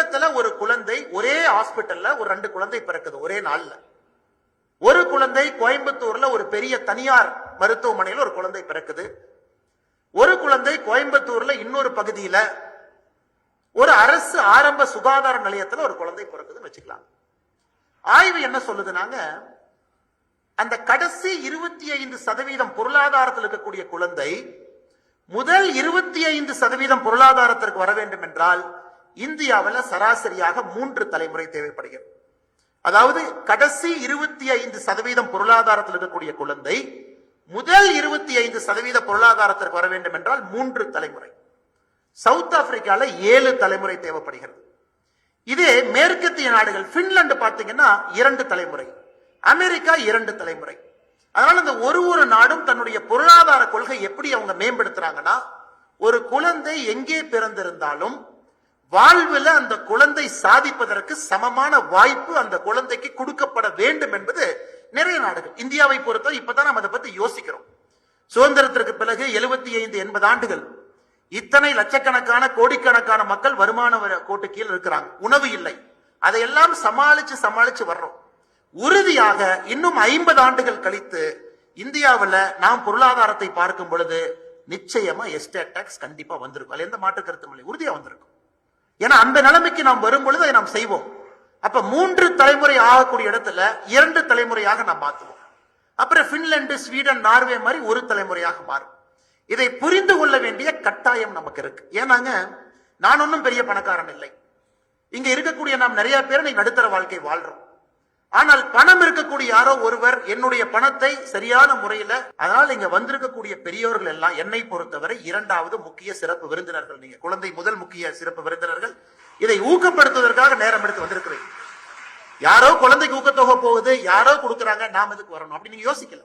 வருஷத்துல ஒரு குழந்தை ஒரே ஹாஸ்பிட்டல்ல ஒரு 2 குழந்தை பிறக்குது ஒரே நாள்ல. ஒரு குழந்தை கோயம்புத்தூர்ல ஒரு பெரிய தனியார் மருத்துவமனையில் ஒரு குழந்தை பிறக்குது. ஒரு குழந்தை கோயம்புத்தூர்ல இன்னொரு பகுதியில ஒரு அரசு ஆரம்ப சுகாதார நிலையத்தில் ஒரு குழந்தை பிறக்குதுன்னு வச்சுக்கலாம். ஆய்வு என்ன சொல்லுதுனாங்க, அந்த கடைசி 25% பொருளாதாரத்தில் இருக்கக்கூடிய குழந்தை முதல் 25% பொருளாதாரத்திற்கு வர வேண்டும் என்றால் இந்தியாவில் சராசரியாக 3 தலைமுறை தேவைப்படுகிறது. அதாவது கடைசி 25% பொருளாதாரத்தில் இருக்கக்கூடிய குழந்தை முதல் 25% பொருளாதாரத்திற்கு வர வேண்டும் என்றால் 3 தலைமுறை. சவுத் ஆப்பிரிக்கால 7 தலைமுறை தேவைப்படுகிறது. இதே மேற்கத்திய நாடுகள் பின்லாந்து பார்த்தீங்கன்னா 2 தலைமுறை, அமெரிக்கா 2 தலைமுறை. அதனால இந்த ஒரு நாடும் தன்னுடைய பொருளாதார கொள்கை எப்படி அவங்க மேம்படுத்துறாங்கன்னா, ஒரு குழந்தை எங்கே பிறந்திருந்தாலும் வாழ்வில் அந்த குழந்தை சாதிப்பதற்கு சமமான வாய்ப்பு அந்த குழந்தைக்கு கொடுக்கப்பட வேண்டும் என்பது நிறைய நாடுகள். இந்தியாவை பொறுத்தவரை இப்பதான் நம்ம அதை பத்தி யோசிக்கிறோம். சுதந்திரத்திற்கு பிறகு 75-80 ஆண்டுகள் இத்தனை லட்சக்கணக்கான கோடிக்கணக்கான மக்கள் வருமான கோட்டு கீழ் இருக்கிறாங்க, உணவு இல்லை, அதையெல்லாம் சமாளிச்சு வர்றோம். உறுதியாக இன்னும் 50 ஆண்டுகள் கழித்து இந்தியாவில் நாம் பொருளாதாரத்தை பார்க்கும் பொழுது நிச்சயமா எஸ்டேட் டாக்ஸ் கண்டிப்பா வந்திருக்கும். அது எந்த மாற்று கருத்தும் இல்லை, உறுதியா வந்திருக்கும். ஏன்னா அந்த நிலைமைக்கு நாம் வரும் பொழுது அதை நாம் செய்வோம். அப்ப 3 தலைமுறை ஆகக்கூடிய இடத்துல 2 தலைமுறையாக நாம் மாற்றுவோம். அப்புறம் பின்லாந்து, ஸ்வீடன், நார்வே மாதிரி 1 தலைமுறையாக மாறும். இதை புரிந்து கொள்ள வேண்டிய கட்டாயம் நமக்கு இருக்கு. ஏன்னாங்க, நான் ஒன்னும் பெரிய பணக்காரன் இல்லை. இங்க இருக்கக்கூடிய நாம் நிறைய பேர் நடுத்தர வாழ்க்கை வாழ்றோம். ஆனால் பணம் இருக்கக்கூடிய யாரோ ஒருவர் என்னுடைய பணத்தை சரியான முறையில, அதனால இங்க வந்திருக்கக்கூடிய பெரியோர்கள் எல்லாம் என்னை பொறுத்தவரை 2வது முக்கிய சிறப்பு விருந்தினர்கள். நீங்க குழந்தை முதல் முக்கிய சிறப்பு விருந்தினர்கள். இதை ஊக்கப்படுத்துவதற்காக நேரம் எடுத்து வந்திருக்கிறீங்க. யாரோ குழந்தைக்கு ஊக்கத்தொகை போகுது, யாரோ கொடுக்கறாங்க, நாம் எதுக்கு வரணும் அப்படி நீங்க யோசிக்கல.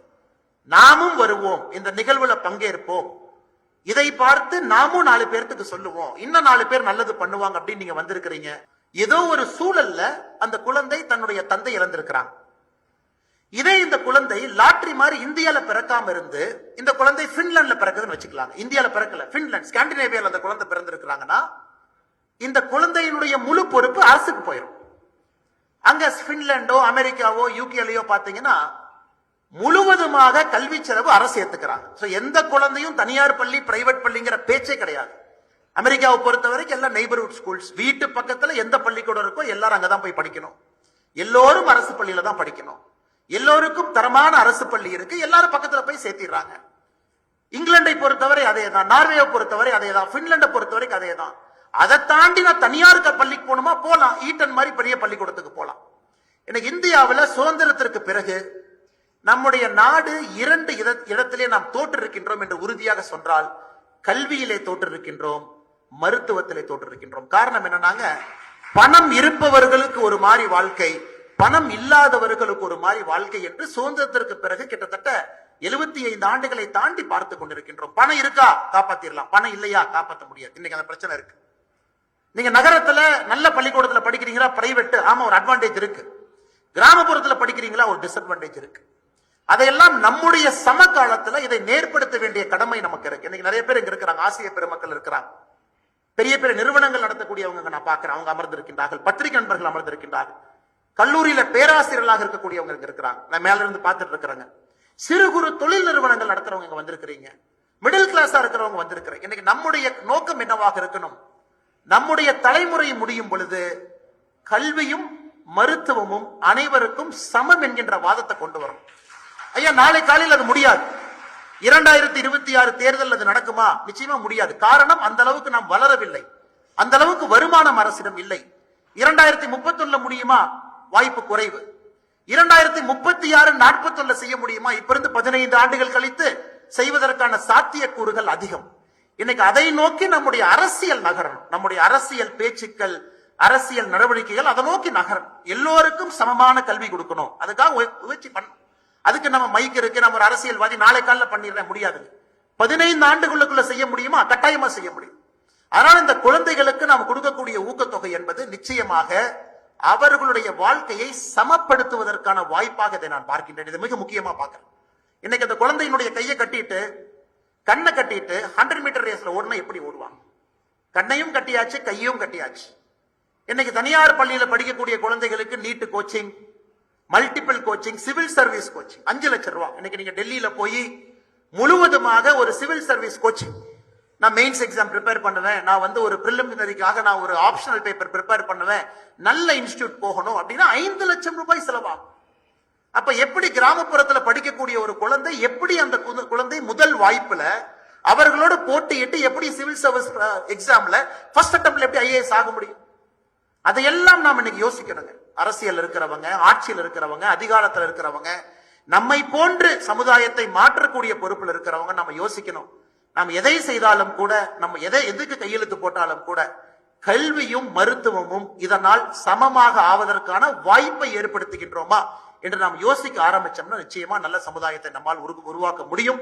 நாமும் வருவோம், இந்த நிகழ்வுல பங்கேற்போம். இதை பார்த்து நாமும் 4 பேருக்கு சொல்லுவோம், இன்னும் 4 பேர் நல்லது பண்ணுவாங்க அப்படின்னு நீங்க வந்திருக்கிறீங்க. ஏதோ ஒரு சூழல்ல அந்த குழந்தை தன்னுடைய தந்தை இழந்திருக்கிறாங்க. இதே இந்த குழந்தை லாட்டரி மாதிரி இந்தியால பிறக்காம இருந்து இந்த குழந்தை பின்லாந்துல பிறக்குதுன்னு வச்சுக்கலாங்க. இந்தியால பிறக்கல, பின்லாந்து ஸ்காண்டினேவியால அந்த குழந்தை பிறந்திருக்கிறாங்கன்னா இந்த குழந்தையினுடைய முழு பொறுப்பு அரசுக்கு போயிடும். அங்க பின்லாண்டோ, அமெரிக்காவோ, யூகேலையோ பாத்தீங்கன்னா முழுவதுமாக கல்வி செலவு அரசு ஏத்துக்கிறாங்க. எந்த குழந்தையும் தனியார் பள்ளி, பிரைவேட் பள்ளிங்கிற பேச்சே கிடையாது. அமெரிக்காவை பொறுத்த வரைக்கும் எல்லாம் நெய்பர்ஹுட் ஸ்கூல்ஸ், வீட்டு பக்கத்துல எந்த பள்ளிக்கூடம் இருக்கோ எல்லாரும் அங்கதான் போய் படிக்கணும். எல்லோரும் அரசு பள்ளியில தான் படிக்கணும். எல்லோருக்கும் தரமான அரசு பள்ளி இருக்கு, எல்லாரும் பக்கத்துல போய் சேர்த்திடுறாங்க. இங்கிலாண்டை பொறுத்தவரை அதே தான், நார்வேயை பொறுத்தவரை அதே தான், பின்லாண்டை பொறுத்தவரைக்கும் அதே தான். அதை தாண்டி நான் தனியார் பள்ளிக்கு போகணுமா போலாம், ஈட்டன் மாதிரி பெரிய பள்ளிக்கூடத்துக்கு போலாம். எனக்கு இந்தியாவில் சுதந்திரத்திற்கு பிறகு நம்முடைய நாடு 2 இடத்திலே நாம் தோற்றிருக்கின்றோம் என்று உறுதியாக சொன்னால், கல்வியிலே தோற்றிருக்கின்றோம், மருத்துவத்திலே தோற்றிருக்கின்றோம். காரணம் என்னன்னாங்க, பணம் இருப்பவர்களுக்கு ஒரு மாதிரி வாழ்க்கை, பணம் இல்லாதவர்களுக்கு ஒரு மாதிரி வாழ்க்கை என்று சுதந்திரத்திற்கு பிறகு கிட்டத்தட்ட 75 ஆண்டுகளை தாண்டி பார்த்து கொண்டிருக்கின்றோம். பணம் இருக்கா காப்பாத்திரலாம், பணம் இல்லையா காப்பாற்ற முடியாது. இன்னைக்கு அந்த பிரச்சனை இருக்கு. நீங்க நகரத்துல நல்ல பள்ளிக்கூடத்துல படிக்கிறீங்களா, பிரைவேட், ஆமா ஒரு அட்வான்டேஜ் இருக்கு. கிராமப்புறத்துல படிக்கிறீங்களா, ஒரு டிஸ்அட்வான்டேஜ் இருக்கு. அதையெல்லாம் நம்முடைய சமகாலத்துல இதை நேர்படுத்த வேண்டிய கடமை நமக்கு இருக்கு. இன்னைக்கு நிறைய பேர் இங்க இருக்கிறாங்க, ஆசிரியர் பெருமக்கள் இருக்கிறாங்க, பெரிய பெரிய நிறுவனங்கள் நடத்தக்கூடியவங்க நான் பார்க்கிறேன், அவங்க அமர்ந்திருக்கின்றார்கள், பத்திரிகை நண்பர்கள் அமர்ந்திருக்கின்றார்கள், கல்லூரியில பேராசிரியர்களாக இருக்கக்கூடியவங்க இங்க இருக்கிறாங்க, நான் மேல இருந்து பார்த்துட்டு இருக்கிறாங்க, சிறு குறு தொழில் நிறுவனங்கள் நடத்துறவங்க இங்க வந்திருக்கிறீங்க, மிடில் கிளாஸா இருக்கிறவங்க வந்திருக்கிறீங்க. இன்னைக்கு நம்முடைய நோக்கம் என்னவாக இருக்கணும், நம்முடைய தலைமுறை முடியும் பொழுது கல்வியும் மருத்துவமும் அனைவருக்கும் சமம் என்கின்ற வாதத்தை கொண்டு வரும். ஐயா, நாளை காலையில் அது முடியாது. 2026 தேர்தல் அது நடக்குமா? நிச்சயமா முடியாது. காரணம், அந்த அளவுக்கு நாம் வளரவில்லை, அந்த அளவுக்கு வருமானம் அரசிடம் இல்லை. 2031 முடியுமா? வாய்ப்பு குறைவு. 2036, 41 செய்ய முடியுமா? இப்ப இருந்து 15 ஆண்டுகள் கழித்து செய்வதற்கான சாத்தியக்கூறுகள் அதிகம். இன்னைக்கு அதை நோக்கி நம்முடைய அரசியல் நகரணும், நம்முடைய அரசியல் பேச்சுக்கள், அரசியல் நடவடிக்கைகள் அதை நோக்கி நகரணும். எல்லோருக்கும் சமமான கல்வி கொடுக்கணும், அதுக்காக முயற்சி பண்ணணும். அதுக்கு நம்ம மைக் இருக்கு, நம்ம ஒரு அரசியல்வாதி நாளை காலையில் பண்ணிட முடியாது. 15 ஆண்டுகளுக்குள்ள செய்ய முடியுமா? கட்டாயமா செய்ய முடியும். அதனால இந்த குழந்தைகளுக்கு நாம் கொடுக்கக்கூடிய ஊக்கத்தொகை என்பது நிச்சயமாக அவர்களுடைய வாழ்க்கையை சமப்படுத்துவதற்கான வாய்ப்பாக இதை நான் பார்க்கின்றேன். இதை மிக முக்கியமா பார்க்கிறேன். இன்னைக்கு அந்த குழந்தையினுடைய கையை கட்டிட்டு, கண்ணை கட்டிட்டு 100 மீட்டர் ரேஸ்ல ஓடுனா எப்படி ஓடுவாங்க? கண்ணையும் கட்டியாச்சு, கையும் கட்டியாச்சு. இன்னைக்கு தனியார் பள்ளியில படிக்கக்கூடிய குழந்தைகளுக்கு NEET coaching, multiple coaching, civil service coaching 5 லட்சம் ரூபாய். இன்னைக்கு நீங்க டெல்லியில போய் முழுவதுமாக ஒரு சிவில் சர்வீஸ் கோச்சிங், நான் மெயின்ஸ் எக்ஸாம் ப்ரிப்பேர் பண்ணுவேன், நான் வந்து ஒரு பிரிலிமினரிக்காக நான் ஒரு ஆப்ஷனல் பேப்பர் ப்ரிப்பேர் பண்ணுவேன், நல்ல இன்ஸ்டிடியூட் போகணும் அப்படின்னா 5 லட்சம் ரூபாய் செலவாகும். அப்ப எப்படி கிராமப்புறத்துல படிக்கக்கூடிய ஒரு குழந்தை எப்படி அந்த குழந்தை முதல் வாய்ப்புல அவர்களோடு போட்டியிட்டு எப்படி சிவில் சர்வீஸ் எக்ஸாம்ல ஃபர்ஸ்ட் அட்டெம்ப்ட்ல எப்படி ஐஏஎஸ் ஆக முடியும்? அதையெல்லாம் நாம் இன்னைக்கு யோசிக்கணுங்க. அரசியல் இருக்கிறவங்க, ஆட்சியில் இருக்கிறவங்க, அதிகாரத்தில் இருக்கிறவங்க, நம்மை போன்று சமுதாயத்தை மாற்றக்கூடிய பொறுப்பில் இருக்கிறவங்க நம்ம யோசிக்கணும். நாம் எதை செய்தாலும் கூட, நம்ம எதுக்கு கையெழுத்து போட்டாலும் கூட கல்வியும் மருத்துவமும் இதனால் சமமாக ஆவதற்கான வாய்ப்பை ஏற்படுத்துகின்றோமா என்று நாம் யோசிக்க ஆரம்பிச்சோம்னா நிச்சயமா நல்ல சமுதாயத்தை நம்மால் உருவாக்க முடியும்.